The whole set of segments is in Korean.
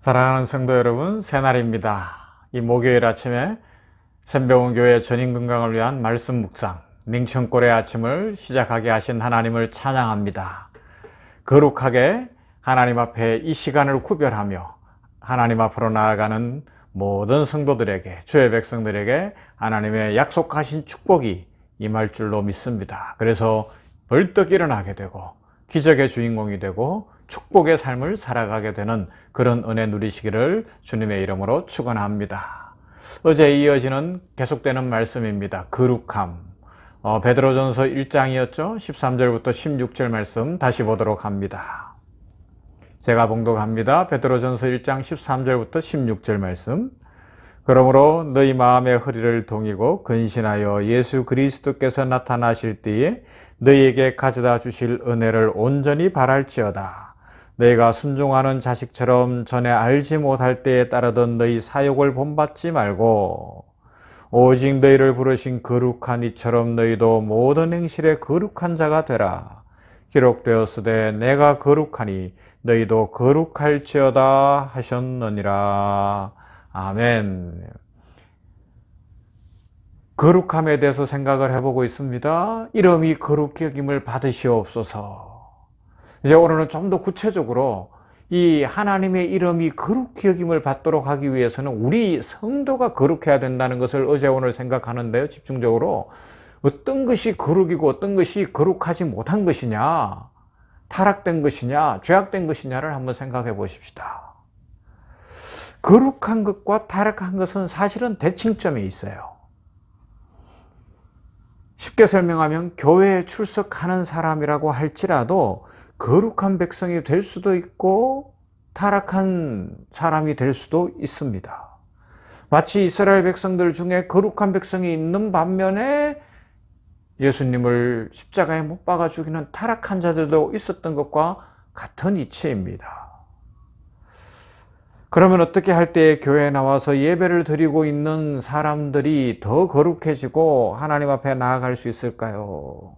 사랑하는 성도 여러분, 새날입니다. 이 목요일 아침에 샘병원교회 전인건강을 위한 말씀 묵상 능청골의 아침을 시작하게 하신 하나님을 찬양합니다. 거룩하게 하나님 앞에 이 시간을 구별하며 하나님 앞으로 나아가는 모든 성도들에게, 주의 백성들에게 하나님의 약속하신 축복이 임할 줄로 믿습니다. 그래서 벌떡 일어나게 되고 기적의 주인공이 되고 축복의 삶을 살아가게 되는 그런 은혜 누리시기를 주님의 이름으로 축원합니다. 어제 이어지는 계속되는 말씀입니다. 거룩함. 베드로전서 1장이었죠. 13절부터 16절 말씀 다시 보도록 합니다. 제가 봉독합니다. 베드로전서 1장 13절부터 16절 말씀. 그러므로 너희 마음의 허리를 동이고 근신하여 예수 그리스도께서 나타나실 때에 너희에게 가져다 주실 은혜를 온전히 바랄지어다. 너희가 순종하는 자식처럼 전에 알지 못할 때에 따르던 너희 사욕을 본받지 말고 오직 너희를 부르신 거룩한 이처럼 너희도 모든 행실에 거룩한 자가 되라. 기록되었으되 내가 거룩하니 너희도 거룩할지어다 하셨느니라. 아멘. 거룩함에 대해서 생각을 해보고 있습니다. 이름이 거룩히 여김을 받으시옵소서. 이제 오늘은 좀 더 구체적으로 이 하나님의 이름이 거룩히 여김을 받도록 하기 위해서는 우리 성도가 거룩해야 된다는 것을 어제 오늘 생각하는데요. 집중적으로 어떤 것이 거룩이고 어떤 것이 거룩하지 못한 것이냐, 타락된 것이냐, 죄악된 것이냐를 한번 생각해 보십시다. 거룩한 것과 타락한 것은 사실은 대칭점에 있어요. 쉽게 설명하면 교회에 출석하는 사람이라고 할지라도 거룩한 백성이 될 수도 있고 타락한 사람이 될 수도 있습니다. 마치 이스라엘 백성들 중에 거룩한 백성이 있는 반면에 예수님을 십자가에 못 박아 죽이는 타락한 자들도 있었던 것과 같은 이치입니다. 그러면 어떻게 할 때 교회에 나와서 예배를 드리고 있는 사람들이 더 거룩해지고 하나님 앞에 나아갈 수 있을까요?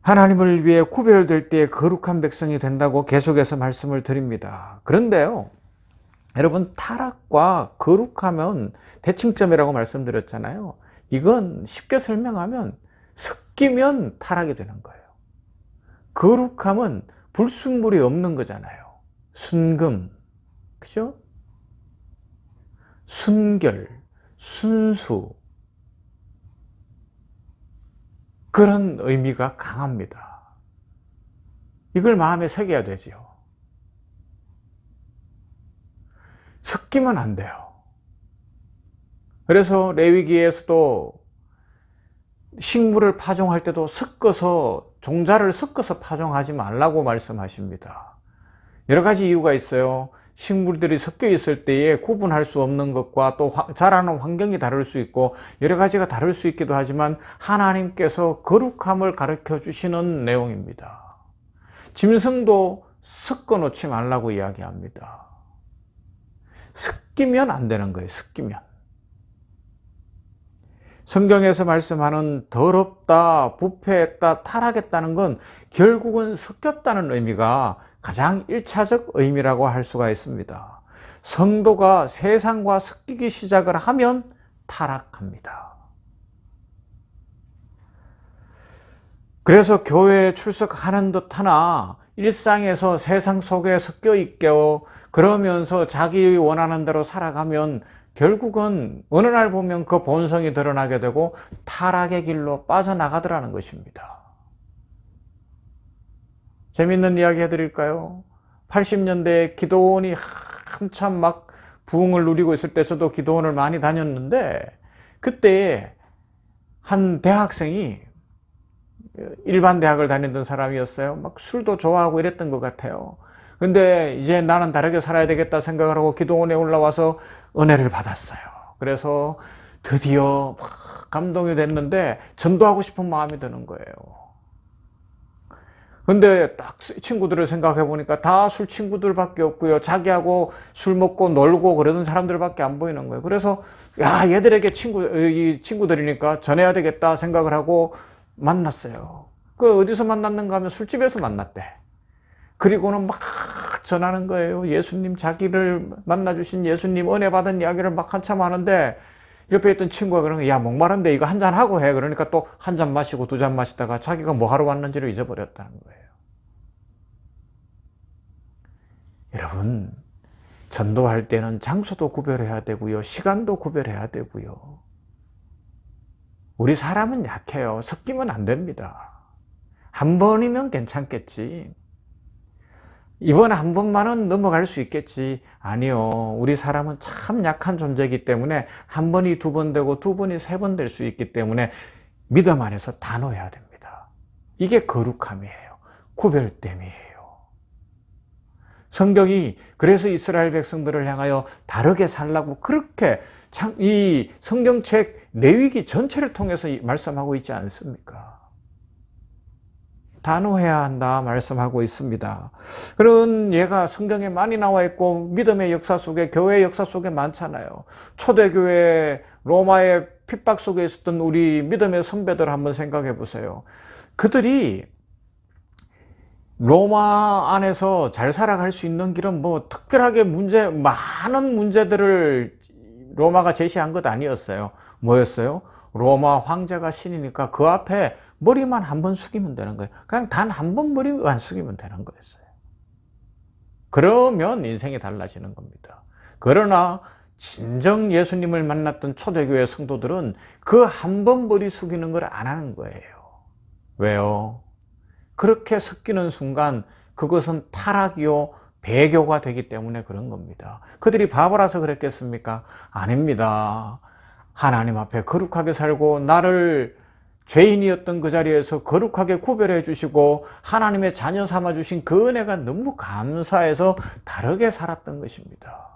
하나님을 위해 구별될 때 거룩한 백성이 된다고 계속해서 말씀을 드립니다. 그런데요, 여러분, 타락과 거룩하면 대칭점이라고 말씀드렸잖아요. 이건 쉽게 설명하면 섞이면 타락이 되는 거예요. 거룩함은 불순물이 없는 거잖아요. 순금, 그죠? 순결, 순수, 그런 의미가 강합니다. 이걸 마음에 새겨야 되죠. 섞이면 안 돼요. 그래서 레위기에서도 식물을 파종할 때도 섞어서, 종자를 섞어서 파종하지 말라고 말씀하십니다. 여러 가지 이유가 있어요. 식물들이 섞여 있을 때에 구분할 수 없는 것과 또 자라는 환경이 다를 수 있고 여러 가지가 다를 수 있기도 하지만 하나님께서 거룩함을 가르쳐 주시는 내용입니다. 짐승도 섞어 놓지 말라고 이야기합니다. 섞이면 안 되는 거예요. 섞이면. 성경에서 말씀하는 더럽다, 부패했다, 타락했다는 건 결국은 섞였다는 의미가 가장 1차적 의미라고 할 수가 있습니다. 성도가 세상과 섞이기 시작을 하면 타락합니다. 그래서 교회에 출석하는 듯 하나 일상에서 세상 속에 섞여 있고 그러면서 자기 원하는 대로 살아가면 결국은 어느 날 보면 그 본성이 드러나게 되고 타락의 길로 빠져나가더라는 것입니다. 재밌는 이야기 해드릴까요? 80년대에 기도원이 한참 막 부흥을 누리고 있을 때 저도 기도원을 많이 다녔는데 그때 한 대학생이 일반 대학을 다니던 사람이었어요. 막 술도 좋아하고 이랬던 것 같아요. 근데 이제 나는 다르게 살아야 되겠다 생각을 하고 기도원에 올라와서 은혜를 받았어요. 그래서 드디어 막 감동이 됐는데 전도하고 싶은 마음이 드는 거예요. 근데 딱 친구들을 생각해 보니까 다 술 친구들밖에 없고요. 자기하고 술 먹고 놀고 그러던 사람들밖에 안 보이는 거예요. 그래서 야, 얘들에게 이 친구들이니까 전해야 되겠다 생각을 하고 만났어요. 그 어디서 만났는가 하면 술집에서 만났대. 그리고는 막 전하는 거예요. 예수님, 자기를 만나주신 예수님, 은혜 받은 이야기를 막 한참 하는데 옆에 있던 친구가 그러는 거야. 야, 목마른데 이거 한잔 하고 해. 그러니까 또 한 잔 마시고 두 잔 마시다가 자기가 뭐 하러 왔는지를 잊어버렸다는 거예요. 여러분, 전도할 때는 장소도 구별해야 되고요. 시간도 구별해야 되고요. 우리 사람은 약해요. 섞이면 안 됩니다. 한 번이면 괜찮겠지. 이번에 한 번만은 넘어갈 수 있겠지. 아니요. 우리 사람은 참 약한 존재이기 때문에 한 번이 두 번 되고 두 번이 세 번 될 수 있기 때문에 믿음 안에서 단호해야 됩니다. 이게 거룩함이에요. 구별됨이에요. 성경이 그래서 이스라엘 백성들을 향하여 다르게 살라고 그렇게 이 성경책 레위기 전체를 통해서 말씀하고 있지 않습니까? 단호해야 한다 말씀하고 있습니다. 그런 예가 성경에 많이 나와 있고 믿음의 역사 속에, 교회의 역사 속에 많잖아요. 초대교회 로마의 핍박 속에 있었던 우리 믿음의 선배들 한번 생각해 보세요. 그들이 로마 안에서 잘 살아갈 수 있는 길은 뭐 특별하게 많은 문제들을 로마가 제시한 것 아니었어요. 뭐였어요? 로마 황제가 신이니까 그 앞에 머리만 한 번 숙이면 되는 거예요. 그냥 단 한 번 머리만 숙이면 되는 거였어요. 그러면 인생이 달라지는 겁니다. 그러나 진정 예수님을 만났던 초대교회 성도들은 그 한 번 머리 숙이는 걸 안 하는 거예요. 왜요? 그렇게 섞이는 순간 그것은 타락이요 배교가 되기 때문에 그런 겁니다. 그들이 바보라서 그랬겠습니까? 아닙니다. 하나님 앞에 거룩하게 살고 나를 죄인이었던 그 자리에서 거룩하게 구별해 주시고 하나님의 자녀 삼아 주신 그 은혜가 너무 감사해서 다르게 살았던 것입니다.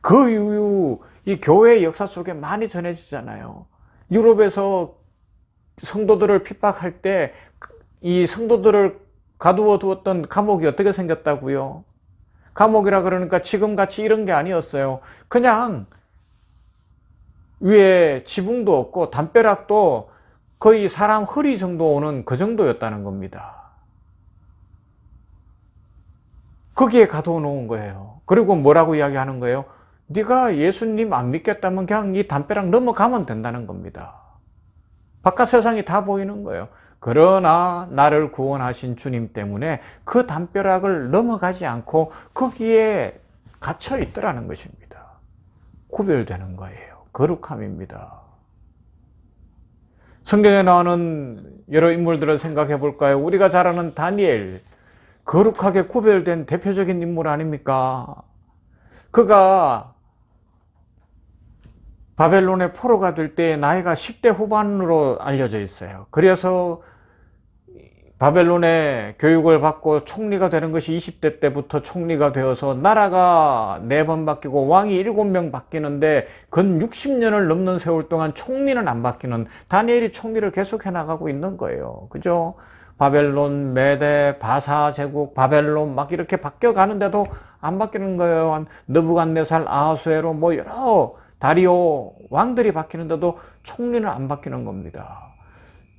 그 이후 이 교회의 역사 속에 많이 전해지잖아요. 유럽에서 성도들을 핍박할 때 이 성도들을 가두어 두었던 감옥이 어떻게 생겼다고요? 감옥이라 그러니까 지금같이 이런 게 아니었어요. 그냥 위에 지붕도 없고 담벼락도 거의 사람 허리 정도 오는 그 정도였다는 겁니다. 거기에 가두어 놓은 거예요. 그리고 뭐라고 이야기하는 거예요? 네가 예수님 안 믿겠다면 그냥 이 담벼락 넘어가면 된다는 겁니다. 바깥 세상이 다 보이는 거예요. 그러나 나를 구원하신 주님 때문에 그 담벼락을 넘어가지 않고 거기에 갇혀 있더라는 것입니다. 구별되는 거예요. 거룩함입니다. 성경에 나오는 여러 인물들을 생각해 볼까요? 우리가 잘 아는 다니엘, 거룩하게 구별된 대표적인 인물 아닙니까? 그가 바벨론의 포로가 될 때 나이가 10대 후반으로 알려져 있어요. 그래서 바벨론의 교육을 받고 총리가 되는 것이 20대 때부터 총리가 되어서 나라가 4번 바뀌고 왕이 7명 바뀌는데 근 60년을 넘는 세월 동안 총리는 안 바뀌는 다니엘이 총리를 계속해 나가고 있는 거예요. 그죠? 바벨론, 메데, 바사 제국, 바벨론 막 이렇게 바뀌어 가는데도 안 바뀌는 거예요. 느부갓네살, 아하수에로 뭐 여러 다리오 왕들이 바뀌는데도 총리는 안 바뀌는 겁니다.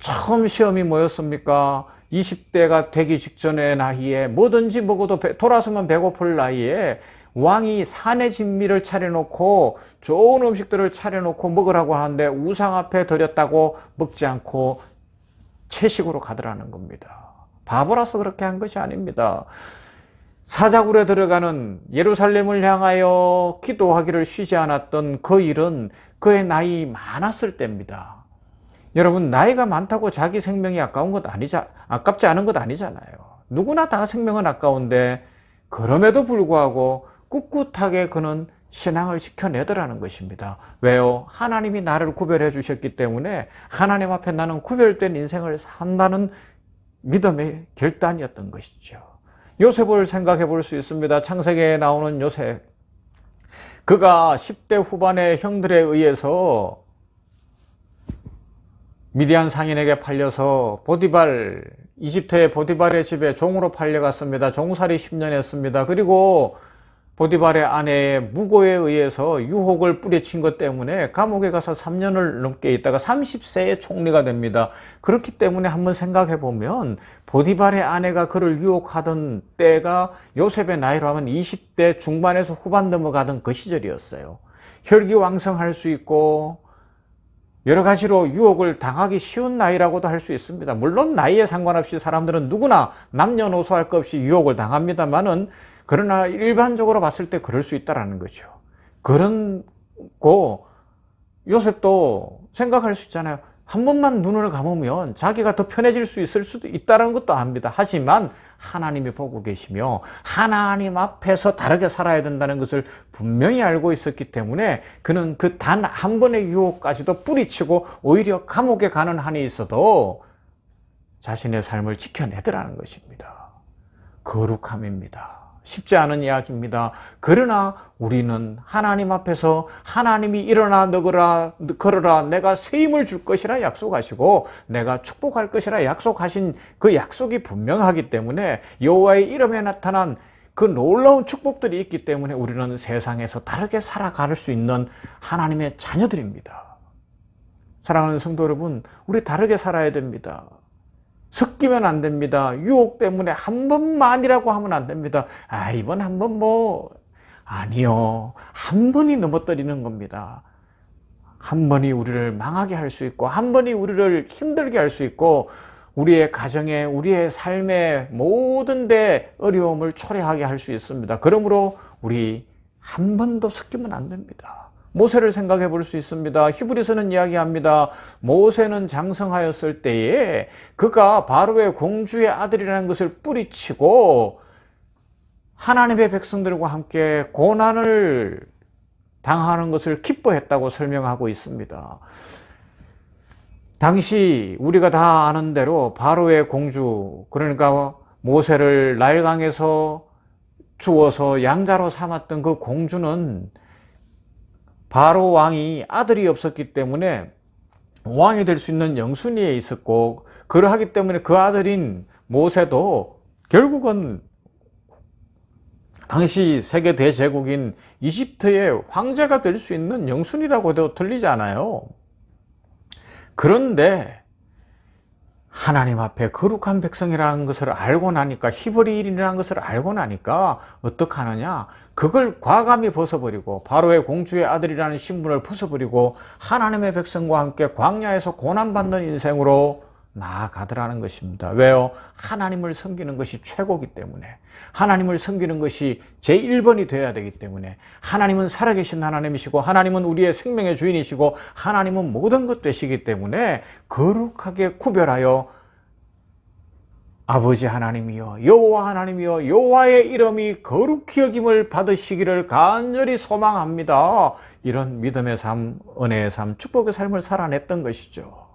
처음 시험이 뭐였습니까? 20대가 되기 직전의 나이에 뭐든지 먹어도 돌아서면 배고플 나이에 왕이 산의 진미를 차려놓고 좋은 음식들을 차려놓고 먹으라고 하는데 우상 앞에 드렸다고 먹지 않고 채식으로 가더라는 겁니다. 바보라서 그렇게 한 것이 아닙니다. 사자굴에 들어가는 예루살렘을 향하여 기도하기를 쉬지 않았던 그 일은 그의 나이 많았을 때입니다. 여러분, 나이가 많다고 자기 생명이 아깝지 않은 것 아니잖아요. 누구나 다 생명은 아까운데 그럼에도 불구하고 꿋꿋하게 그는 신앙을 지켜내더라는 것입니다. 왜요? 하나님이 나를 구별해 주셨기 때문에 하나님 앞에 나는 구별된 인생을 산다는 믿음의 결단이었던 것이죠. 요셉을 생각해 볼 수 있습니다. 창세기에 나오는 요셉. 그가 10대 후반의 형들에 의해서 미디안 상인에게 팔려서 이집트의 보디발의 집에 종으로 팔려갔습니다. 종살이 10년 했습니다. 그리고 보디발의 아내의 무고에 의해서 유혹을 뿌리친 것 때문에 감옥에 가서 3년을 넘게 있다가 30세에 총리가 됩니다. 그렇기 때문에 한번 생각해 보면 보디발의 아내가 그를 유혹하던 때가 요셉의 나이로 하면 20대 중반에서 후반 넘어가던 그 시절이었어요. 혈기왕성할 수 있고 여러 가지로 유혹을 당하기 쉬운 나이라고도 할 수 있습니다. 물론 나이에 상관없이 사람들은 누구나 남녀노소 할 것 없이 유혹을 당합니다만은, 그러나 일반적으로 봤을 때 그럴 수 있다는 거죠. 그런 거 요셉도 생각할 수 있잖아요. 한 번만 눈을 감으면 자기가 더 편해질 수 있을 수도 있다는 것도 압니다. 하지만 하나님이 보고 계시며 하나님 앞에서 다르게 살아야 된다는 것을 분명히 알고 있었기 때문에 그는 그 단 한 번의 유혹까지도 뿌리치고 오히려 감옥에 가는 한이 있어도 자신의 삶을 지켜내더라는 것입니다. 거룩함입니다. 쉽지 않은 이야기입니다. 그러나 우리는 하나님 앞에서 하나님이 일어나 걸어라 내가 새 힘을 줄 것이라 약속하시고 내가 축복할 것이라 약속하신 그 약속이 분명하기 때문에 여호와의 이름에 나타난 그 놀라운 축복들이 있기 때문에 우리는 세상에서 다르게 살아갈 수 있는 하나님의 자녀들입니다. 사랑하는 성도 여러분, 우리 다르게 살아야 됩니다. 섞이면 안 됩니다. 유혹 때문에 한 번만이라고 하면 안 됩니다. 이번 한 번 아니요. 한 번이 넘어뜨리는 겁니다. 한 번이 우리를 망하게 할 수 있고 한 번이 우리를 힘들게 할 수 있고 우리의 가정에 우리의 삶의 모든 데 어려움을 초래하게 할 수 있습니다. 그러므로 우리 한 번도 섞이면 안 됩니다. 모세를 생각해 볼 수 있습니다. 히브리서는 이야기합니다. 모세는 장성하였을 때에 그가 바로의 공주의 아들이라는 것을 뿌리치고 하나님의 백성들과 함께 고난을 당하는 것을 기뻐했다고 설명하고 있습니다. 당시 우리가 다 아는 대로 바로의 공주, 그러니까 모세를 나일강에서 주워서 양자로 삼았던 그 공주는 바로 왕이 아들이 없었기 때문에 왕이 될 수 있는 영순위에 있었고, 그러하기 때문에 그 아들인 모세도 결국은 당시 세계 대제국인 이집트의 황제가 될 수 있는 영순위라고 해도 틀리지 않아요. 그런데 하나님 앞에 거룩한 백성이라는 것을 알고 나니까, 히브리인이라는 것을 알고 나니까 어떡하느냐, 그걸 과감히 벗어버리고 바로의 공주의 아들이라는 신분을 벗어버리고 하나님의 백성과 함께 광야에서 고난받는 인생으로 나아가더라는 것입니다. 왜요? 하나님을 섬기는 것이 최고이기 때문에, 하나님을 섬기는 것이 제1번이 되어야 되기 때문에, 하나님은 살아계신 하나님이시고 하나님은 우리의 생명의 주인이시고 하나님은 모든 것 되시기 때문에 거룩하게 구별하여 아버지 하나님이여 여호와 하나님이여 여호와의 이름이 거룩히 여김을 받으시기를 간절히 소망합니다. 이런 믿음의 삶, 은혜의 삶, 축복의 삶을 살아냈던 것이죠.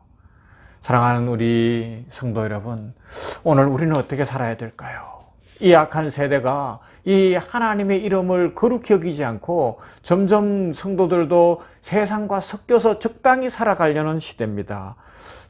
사랑하는 우리 성도 여러분, 오늘 우리는 어떻게 살아야 될까요? 이 악한 세대가 이 하나님의 이름을 거룩히 여기지 않고 점점 성도들도 세상과 섞여서 적당히 살아가려는 시대입니다.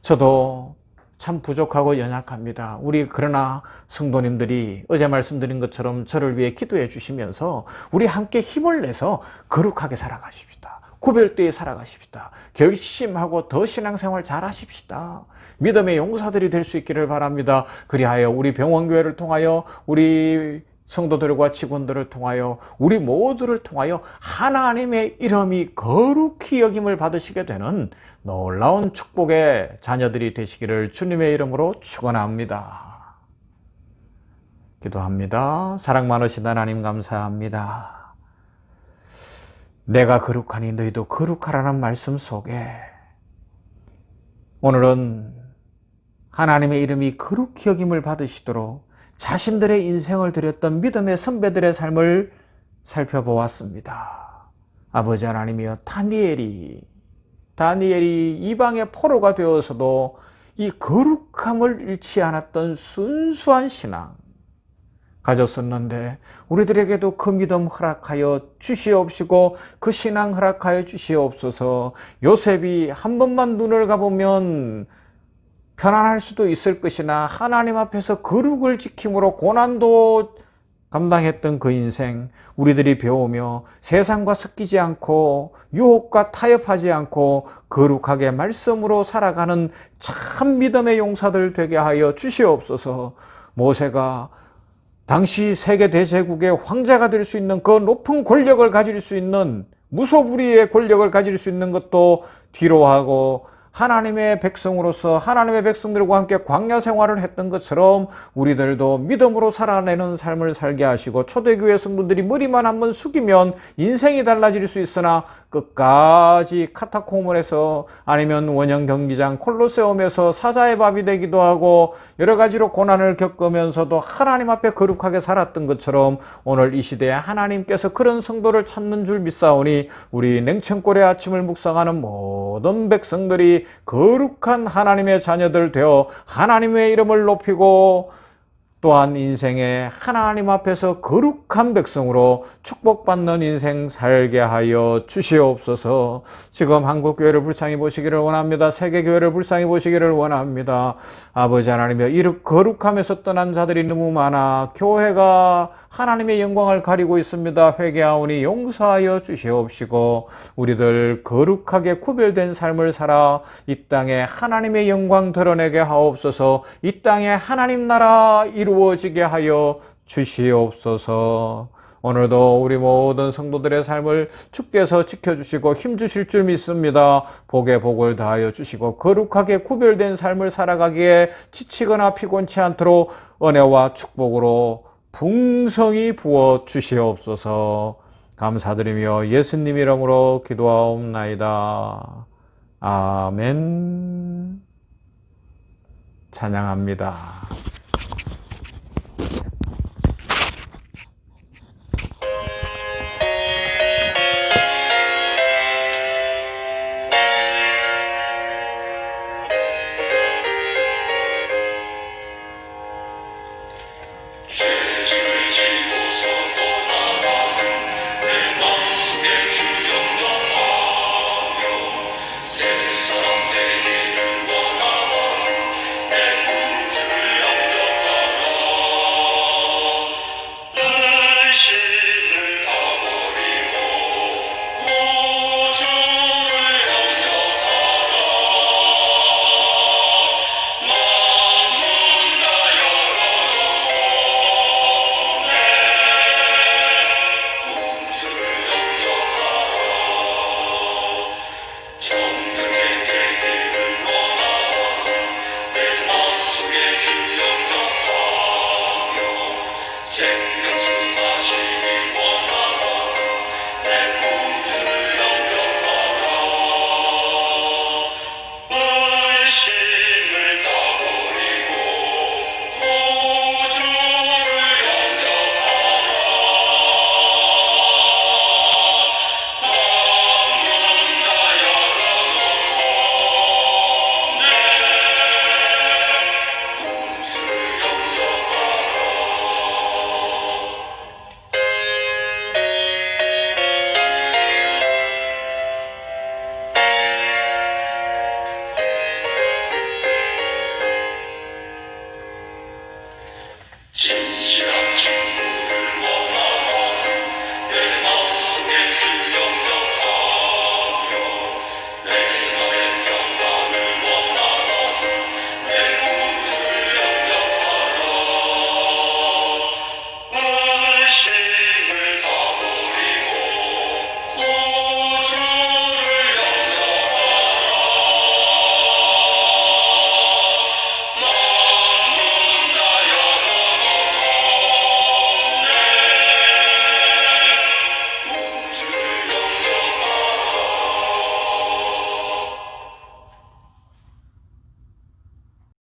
저도 참 부족하고 연약합니다. 우리 그러나 성도님들이 어제 말씀드린 것처럼 저를 위해 기도해 주시면서 우리 함께 힘을 내서 거룩하게 살아가십시다. 구별되어 살아가십시다. 결심하고 더 신앙생활 잘 하십시다. 믿음의 용사들이 될 수 있기를 바랍니다. 그리하여 우리 병원교회를 통하여 우리 성도들과 직원들을 통하여 우리 모두를 통하여 하나님의 이름이 거룩히 여김을 받으시게 되는 놀라운 축복의 자녀들이 되시기를 주님의 이름으로 축원합니다. 기도합니다. 사랑 많으신 하나님 감사합니다. 내가 거룩하니 너희도 거룩하라는 말씀 속에 오늘은 하나님의 이름이 거룩히 여김을 받으시도록 자신들의 인생을 드렸던 믿음의 선배들의 삶을 살펴보았습니다. 아버지 하나님이여, 다니엘이 이방의 포로가 되어서도 이 거룩함을 잃지 않았던 순수한 신앙 가졌었는데 우리들에게도 그 믿음 허락하여 주시옵시고 그 신앙 허락하여 주시옵소서. 요셉이 한 번만 눈을 감으면 편안할 수도 있을 것이나 하나님 앞에서 거룩을 지킴으로 고난도 감당했던 그 인생, 우리들이 배우며 세상과 섞이지 않고 유혹과 타협하지 않고 거룩하게 말씀으로 살아가는 참 믿음의 용사들 되게 하여 주시옵소서. 모세가 당시 세계 대제국의 황제가 될 수 있는 그 높은 권력을 가질 수 있는 무소불위의 권력을 가질 수 있는 것도 뒤로하고 하나님의 백성으로서 하나님의 백성들과 함께 광야 생활을 했던 것처럼 우리들도 믿음으로 살아내는 삶을 살게 하시고, 초대교회 성도들이 머리만 한번 숙이면 인생이 달라질 수 있으나 끝까지 카타콤을에서 아니면 원형 경기장 콜로세움에서 사자의 밥이 되기도 하고 여러 가지로 고난을 겪으면서도 하나님 앞에 거룩하게 살았던 것처럼 오늘 이 시대에 하나님께서 그런 성도를 찾는 줄 믿사오니 우리 냉천골의 아침을 묵상하는 모든 백성들이 거룩한 하나님의 자녀들 되어 하나님의 이름을 높이고 또한 인생에 하나님 앞에서 거룩한 백성으로 축복받는 인생 살게 하여 주시옵소서. 지금 한국교회를 불쌍히 보시기를 원합니다. 세계교회를 불쌍히 보시기를 원합니다. 아버지 하나님이여, 이 거룩함에서 떠난 자들이 너무 많아 교회가 하나님의 영광을 가리고 있습니다. 회개하오니 용서하여 주시옵시고 우리들 거룩하게 구별된 삶을 살아 이 땅에 하나님의 영광 드러내게 하옵소서. 이 땅에 하나님 나라 이루어지게 하여 주시옵소서. 오늘도 우리 모든 성도들의 삶을 주께서 지켜주시고 힘주실 줄 믿습니다. 복에 복을 다하여 주시고 거룩하게 구별된 삶을 살아가기에 지치거나 피곤치 않도록 은혜와 축복으로 풍성히 부어 주시옵소서. 감사드리며 예수님 이름으로 기도하옵나이다. 아멘. 찬양합니다.